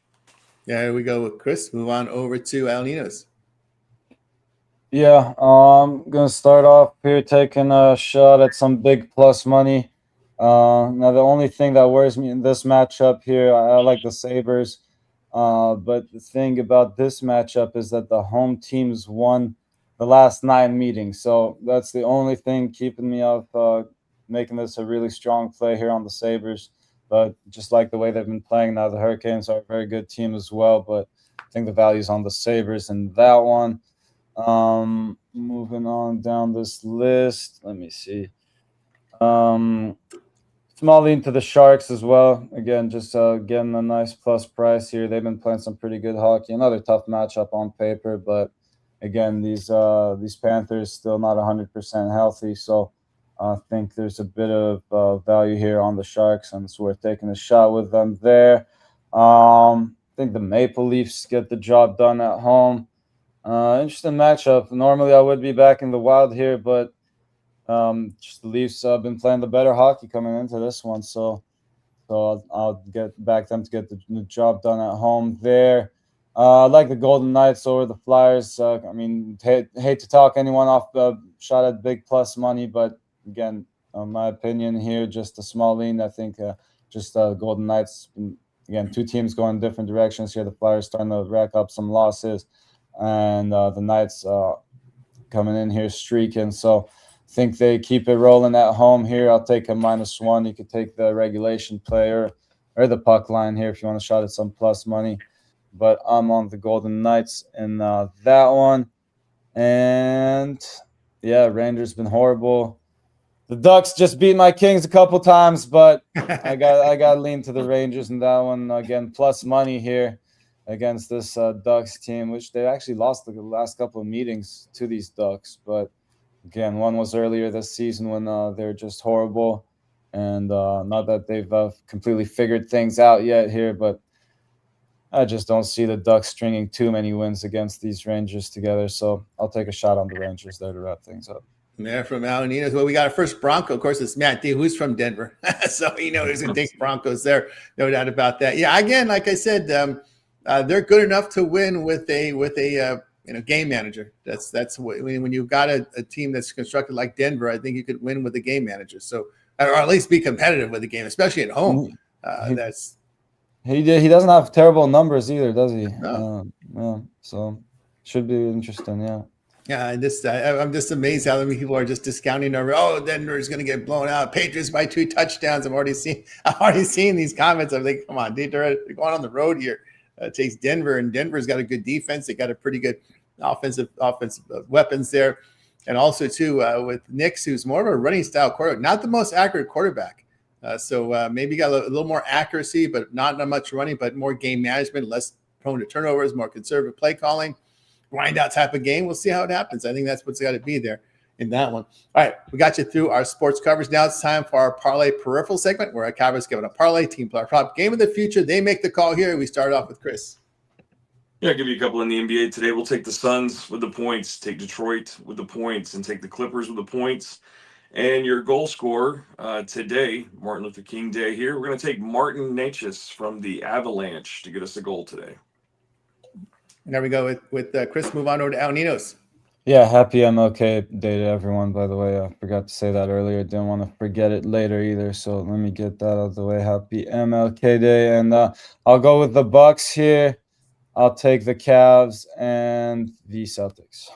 A: Yeah, here we go with Chris. Move on over to Al Ninos.
C: Yeah, I'm gonna start off here taking a shot at some big plus money. Now the only thing that worries me in this matchup here, I like the Sabres. But the thing about this matchup is that the home teams won the last 9 meetings. So that's the only thing keeping me up, making this a really strong play here on the Sabres. But just like the way they've been playing now, the Hurricanes are a very good team as well. But I think the value's on the Sabres in that one. Moving on down this list, let me see. Small lean to the Sharks as well. Again, just getting a nice plus price here. They've been playing some pretty good hockey. Another tough matchup on paper, but again, these Panthers still not 100% healthy. So I think there's a bit of value here on the Sharks, and it's worth taking a shot with them there. I think the Maple Leafs get the job done at home. Interesting matchup. Normally I would be back in the Wild here, but just the Leafs have been playing the better hockey coming into this one, so I'll get back them to get the job done at home there. I like the Golden Knights over the Flyers. I mean, hate to talk anyone off the shot at big plus money, but again, my opinion here, just a small lean. I think just Golden Knights. Again, 2 teams going different directions here. The Flyers starting to rack up some losses, and the Knights coming in here streaking. So think they keep it rolling at home here. I'll take a -1. You could take the regulation player or the puck line here if you want to shot at some plus money. But I'm on the Golden Knights in that one. And yeah, Rangers been horrible. The Ducks just beat my Kings a couple times, but I got to lean to the Rangers in that one. Again, plus money here against this Ducks team, which they actually lost the last couple of meetings to these Ducks, but again, one was earlier this season when they're just horrible, and not that they've completely figured things out yet here, but I just don't see the Ducks stringing too many wins against these Rangers together. So I'll take a shot on the Rangers there to wrap things up.
A: Yeah, from Alaninas. Well, we got our first Bronco. Of course, it's Matt D, who's from Denver. So who's going to take Broncos there. No doubt about that. Yeah, again, like I said, they're good enough to win with a game manager. That's when you've got a team that's constructed like Denver, I think you could win with a game manager. So, or at least be competitive with the game, especially at home.
C: He doesn't have terrible numbers either, does he?
A: No.
C: So should be interesting. Yeah.
A: Yeah, and I'm just amazed how many people are just discounting over. Oh, Denver is going to get blown out. Patriots by 2 touchdowns. I'm already seeing these comments. I'm like, come on, dude, they're going on the road here. It takes Denver, and Denver's got a good defense. They got a pretty good offensive weapons there, and also too with Nix, who's more of a running style quarterback, not the most accurate quarterback. So maybe got a little more accuracy, but not much running, but more game management, less prone to turnovers, more conservative play calling, grind out type of game. We'll see how it happens. I think that's what's got to be there in that one. All right, we got you through our sports coverage. Now it's time for our parlay peripheral segment where our Cowboys giving a parlay team player prop game of the future. They make the call here. We start off with Chris.
B: Yeah, I'll give you a couple in the NBA today. We'll take the Suns with the points, take Detroit with the points, and take the Clippers with the points. And your goal scorer today, Martin Luther King Day here, we're going to take Martin Necas from the Avalanche to get us a goal today.
A: And there we go with Chris. Move on over to El Ninos.
C: Yeah, happy MLK Day to everyone, by the way. I forgot to say that earlier. Didn't want to forget it later either. So let me get that out of the way. Happy MLK Day. And I'll go with the Bucks here. I'll take the Cavs and the Celtics.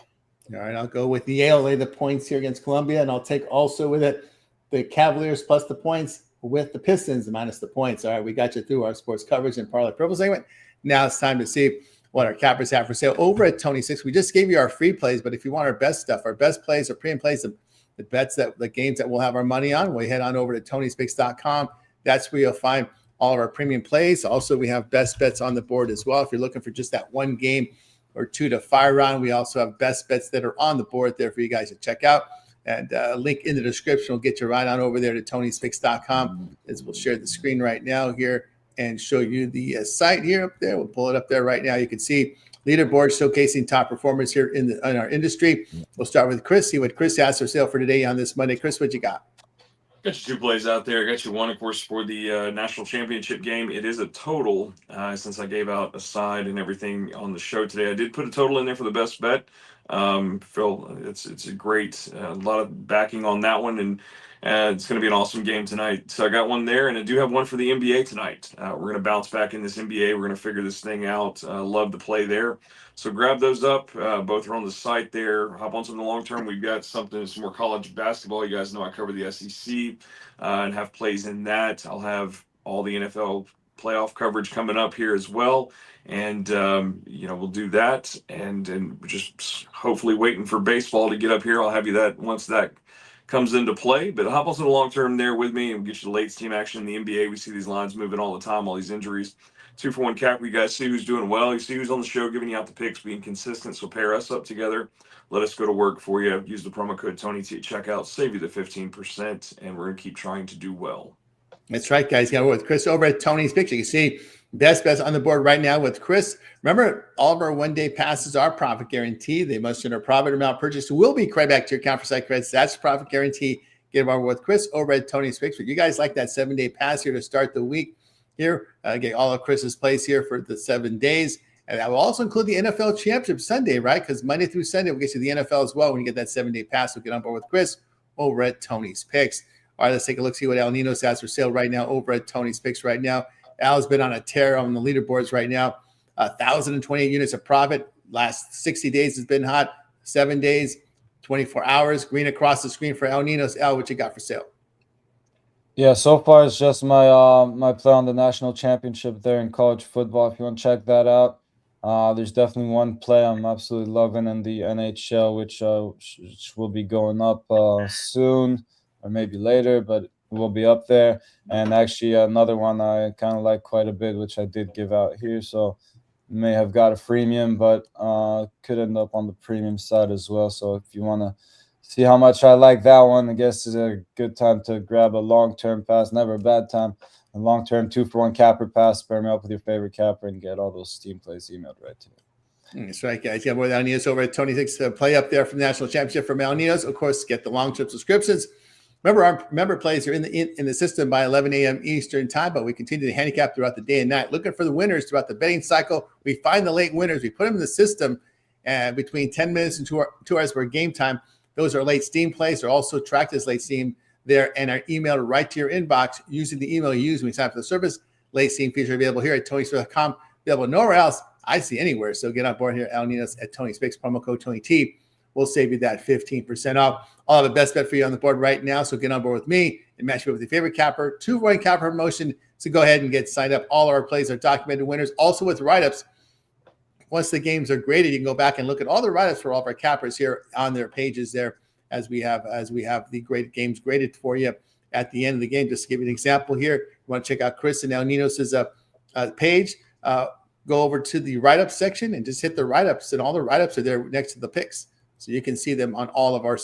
A: All right, I'll go with Yale, lay the points here against Columbia, and I'll take also with it the Cavaliers plus the points with the Pistons minus the points. All right, we got you through our sports coverage and parlay purple segment. Now it's time to see what our cappers have for sale over at Tony Six. We just gave you our free plays, but if you want our best stuff, our best plays, our premium plays, the bets the games that we'll have our money on, we head on over to TonySpix.com. That's where you'll find all of our premium plays. Also, we have best bets on the board as well. If you're looking for just that one game or two to fire on, we also have best bets that are on the board there for you guys to check out. And link in the description will get you right on over there to TonySpix.com. As we'll share the screen right now here and show you the site here up there. We'll pull it up there right now. You can see leaderboard showcasing top performers here in our industry. We'll start with Chris. See what Chris has for sale for today on this Monday. Chris, what you got?
B: Got you two plays out there. I got you one, of course, for the national championship game. It is a total, since I gave out a side and everything on the show today. I did put a total in there for the best bet. Phil, it's a great, a lot of backing on that one, and it's going to be an awesome game tonight. So I got one there, and I do have one for the NBA tonight. We're going to bounce back in this NBA. We're going to figure this thing out. Love to play there. So grab those up. Both are on the site there. Hop on some of the long term. We've got some more college basketball. You guys know I cover the SEC and have plays in that. I'll have all the NFL playoff coverage coming up here as well. And, we'll do that. And just hopefully waiting for baseball to get up here. I'll have you that once that comes into play. But hop on to the long term there with me and we'll get you the late team action in the NBA. We see these lines moving all the time, all these injuries. 2-for-1 cap. You guys see who's doing well. You see who's on the show, giving you out the picks, being consistent. So pair us up together. Let us go to work for you. Use the promo code TonyT at checkout. Save you the 15%. And we're going to keep trying to do well.
A: That's right, guys. Got with Chris over at Tony's Picks. You can see best bets on the board right now with Chris. Remember, all of our one-day passes are profit guarantee. They must enter a profit amount purchased will be credited back to your account for site credits. That's profit guarantee. Get over with Chris over at Tony's Picks. But you guys like that 7-day pass here to start the week here. Get all of Chris's plays here for the 7 days. And that will also include the NFL Championship Sunday, right? Because Monday through Sunday, we'll get to the NFL as well. When you get that 7-day pass, we'll get on board with Chris over at Tony's Picks. All right, let's take a look, see what Al Ninos has for sale right now over at Tony's Picks right now. Al's been on a tear on the leaderboards right now. 1,028 units of profit. Last 60 days has been hot. 7 days, 24 hours. Green across the screen for Al Ninos. Al, what you got for sale?
C: Yeah, so far it's just my my play on the national championship there in college football. If you want to check that out, there's definitely one play I'm absolutely loving in the NHL, which will be going up soon or maybe later, but it will be up there. And actually another one I kind of like quite a bit, which I did give out here. So may have got a freemium, but could end up on the premium side as well. So if you want to see how much I like that one, I guess is a good time to grab a long-term pass. Never a bad time. A long-term 2-for-1 capper pass. Pair me up with your favorite capper and get all those Steam plays emailed right to you.
A: That's right, guys. You got more Al Ninos over at Tony Six play up there from the National Championship from Al Ninos. Of course, get the long-term subscriptions. Remember, our member plays are in the system by 11 a.m. Eastern time, but we continue to handicap throughout the day and night. Looking for the winners throughout the betting cycle. We find the late winners. We put them in the system between 10 minutes and 2 hours per game time. Those are late Steam plays. They're also tracked as late Steam there and are emailed right to your inbox using the email you use when you sign up for the service. Late Steam fees are available here at TonySpix.com. Available nowhere else I see anywhere. So get on board here, Al Ninos at Tony's Picks, promo code TonyT. We'll save you that 15% off. I'll have the best bet for you on the board right now. So get on board with me and match me with your favorite capper. 2-for-1 capper promotion. So go ahead and get signed up. All our plays are documented winners. Also with write-ups. Once the games are graded, you can go back and look at all the write-ups for all of our cappers here on their pages there as we have the great games graded for you at the end of the game. Just to give you an example here, you want to check out Chris and Al Ninos' page. Go over to the write-up section and just hit the write-ups, and all the write-ups are there next to the picks. So you can see them on all of our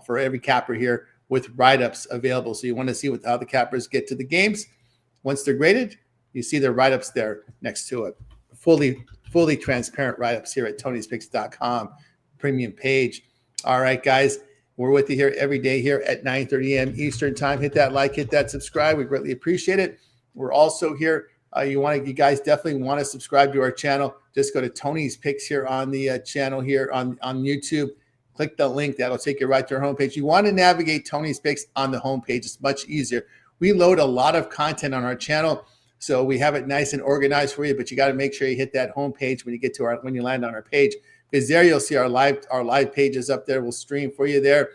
A: for every capper here with write-ups available. So you want to see how the cappers get to the games. Once they're graded, you see their write-ups there next to it. Fully transparent write-ups here at Tony'sPicks.com premium page. All right, guys, we're with you here every day here at 9:30 a.m. Eastern time. Hit that like, hit that subscribe. We greatly appreciate it. We're also here You guys definitely want to subscribe to our channel. Just go to Tony's Picks here on the channel here on YouTube. Click the link. That'll take you right to our homepage. You want to navigate Tony's Picks on the homepage. It's much easier. We load a lot of content on our channel, so we have it nice and organized for you, but you got to make sure you hit that homepage when you land on our page, because there you'll see our live pages up there. We'll stream for you there.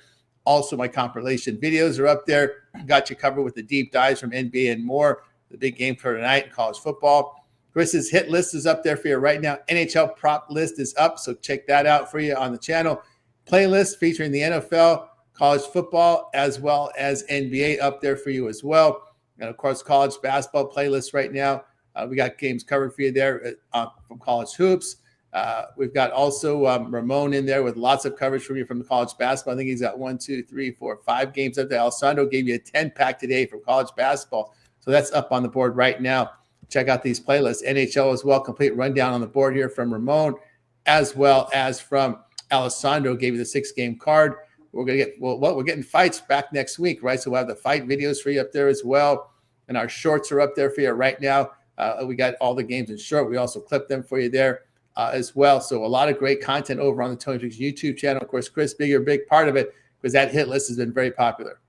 A: Also, my compilation videos are up there. Got you covered with the deep dives from NBA and more. The big game for tonight in college football. Chris's hit list is up there for you right now. NHL prop list is up, so check that out for you on the channel. Playlist featuring the NFL, college football, as well as NBA up there for you as well. And, of course, college basketball playlist right now. We got games covered for you there from college hoops. We've got also Ramon in there with lots of coverage for you from the college basketball. I think he's got 5 games up there. Alessandro gave you a 10-pack today from college basketball. So that's up on the board right now. Check out these playlists. NHL as well. Complete rundown on the board here from Ramon, as well as from Alessandro. Gave you the 6-game card. We're getting fights back next week, right? So we'll have the fight videos for you up there as well. And our shorts are up there for you right now. We got all the games in short. We also clip them for you there as well. So a lot of great content over on the Tony Picks YouTube channel. Of course, Chris, you're a big part of it because that hit list has been very popular.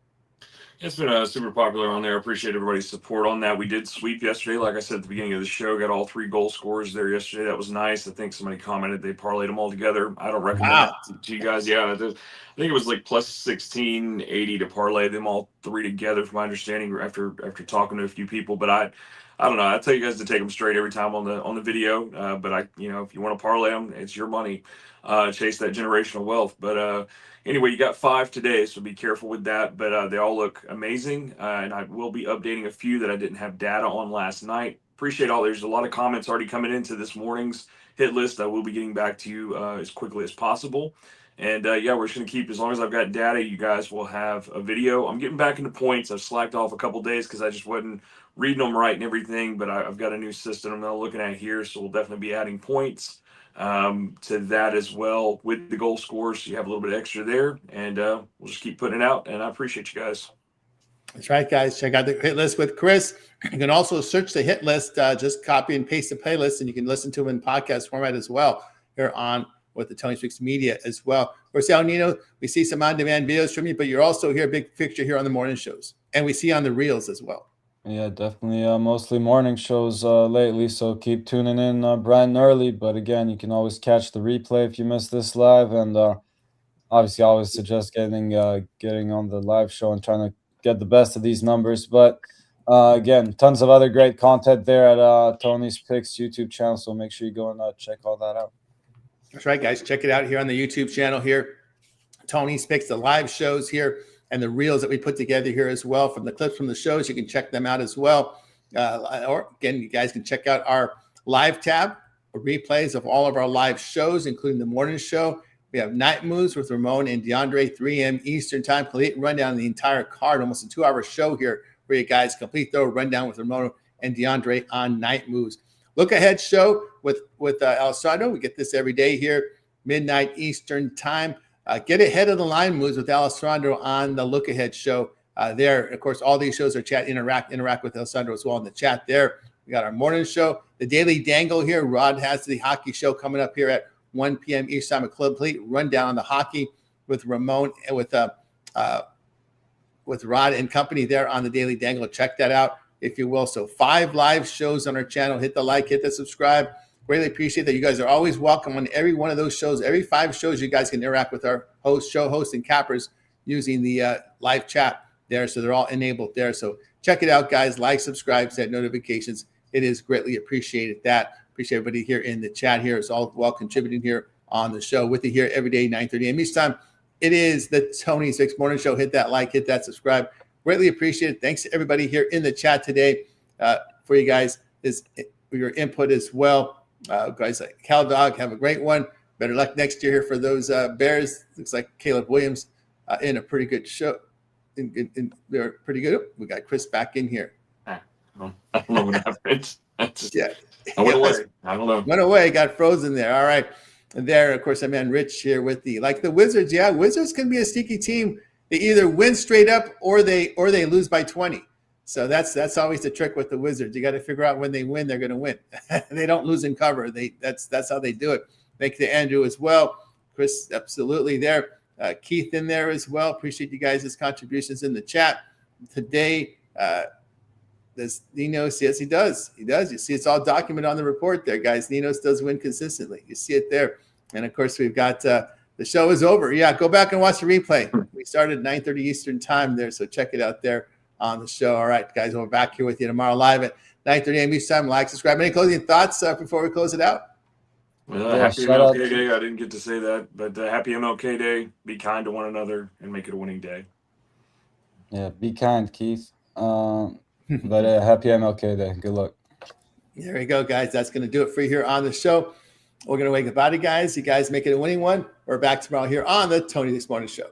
B: It's been super popular on there. I appreciate everybody's support on that. We did sweep yesterday. Like I said at the beginning of the show, got all 3 goal scorers there yesterday. That was nice. I think somebody commented they parlayed them all together. I don't recommend that to you guys. Yeah, I think it was like plus 1680 to parlay them all 3 together, from my understanding, after talking to a few people. But I don't know. I tell you guys to take them straight every time on the video. But if you want to parlay them, it's your money. Chase that generational wealth. But anyway, you got 5 today, so be careful with that. But they all look amazing, and I will be updating a few that I didn't have data on last night. Appreciate all. There's a lot of comments already coming into this morning's hit list. I will be getting back to you as quickly as possible. And yeah, we're just going to keep, as long as I've got data, you guys will have a video. I'm getting back into points. I've slacked off a couple days because I just wasn't reading them right and everything, but I've got a new system I'm now looking at here, so we'll definitely be adding points to that as well with the goal scores. So you have a little bit extra there, and we'll just keep putting it out, and I appreciate you guys.
A: That's right, guys. Check out the hit list with Chris. You can also search the hit list, just copy and paste the playlist, and you can listen to them in podcast format as well here on with the Tony Picks Media as well. Of course, El Nino, we see some on-demand videos from you, but you're also here, big picture here on the morning shows, and we see on the reels as well.
C: Yeah, definitely mostly morning shows lately, so keep tuning in bright and early. But again, you can always catch the replay if you missed this live, and obviously I always suggest getting on the live show and trying to get the best of these numbers. But again, tons of other great content there at Tony's Picks YouTube channel, so make sure you go and check all that out.
A: That's right, guys. Check it out here on the YouTube channel here. Tony's Picks, the live shows here, and the reels that we put together here as well from the clips from the shows. You can check them out as well. Or again, you guys can check out our live tab, replays of all of our live shows, including the morning show. We have Night Moves with Ramon and DeAndre, 3 a.m. Eastern time. Complete rundown of the entire card, almost a 2-hour show here for you guys. Complete thorough rundown with Ramon and DeAndre on Night Moves. Look ahead show with Alessandro. We get this every day here, midnight Eastern time. Get ahead of the line moves with Alessandro on the Look Ahead show. There, of course, all these shows are chat, interact with Alessandro as well in the chat there. We got our morning show, the Daily Dangle here. Rod has the hockey show coming up here at 1 p.m. Eastern time. A complete rundown on the hockey with Ramon and with Rod and company there on the Daily Dangle. Check that out, if you will. So 5 live shows on our channel. Hit the like, hit the subscribe. Greatly appreciate that. You guys are always welcome on every one of those shows. Every 5 shows, you guys can interact with our show hosts and cappers using the live chat there. So they're all enabled there. So check it out, guys. Like, subscribe, set notifications. It is greatly appreciated. Appreciate everybody here in the chat here. It's all well contributing here on the show with you here every day, 9:30 a.m. each time. It is the Tony Picks Morning Show. Hit that like, hit that subscribe. Greatly appreciate it. Thanks to everybody here in the chat today for you guys for your input as well. Guys like Cal Dog, have a great one. Better luck next year here for those Bears. Looks like Caleb Williams in a pretty good show. They're pretty good. We got Chris back in here.
B: I don't know what happened.
A: Yeah.
B: I went away. I don't know.
A: Went away, got frozen there. All right. And there, of course, man Rich here with the Wizards. Yeah, Wizards can be a sneaky team. They either win straight up or they lose by 20. So that's always the trick with the Wizards. You got to figure out when they win, they're going to win. They don't lose in cover. That's how they do it. Thank you to Andrew as well. Chris, absolutely there. Keith in there as well. Appreciate you guys' contributions in the chat today. Does Ninos? Yes, he does. He does. You see, it's all documented on the report there, guys. Ninos does win consistently. You see it there. And of course, we've got the show is over. Yeah, go back and watch the replay. We started at 9:30 Eastern time there, so check it out there on the show. All right, guys, we're back here with you tomorrow live at 9:30 a.m. Eastern time. Like, subscribe. Any closing thoughts before we close it out?
B: Well, happy MLK Day. I didn't get to say that, but happy MLK Day. Be kind to one another and make it a winning day.
C: Yeah, be kind, Keith. But happy MLK Day. Good luck.
A: There we go, guys. That's going to do it for you here on the show. We're going to wake up out of guys. You guys make it a winning one. We're back tomorrow here on the Tony This Morning Show.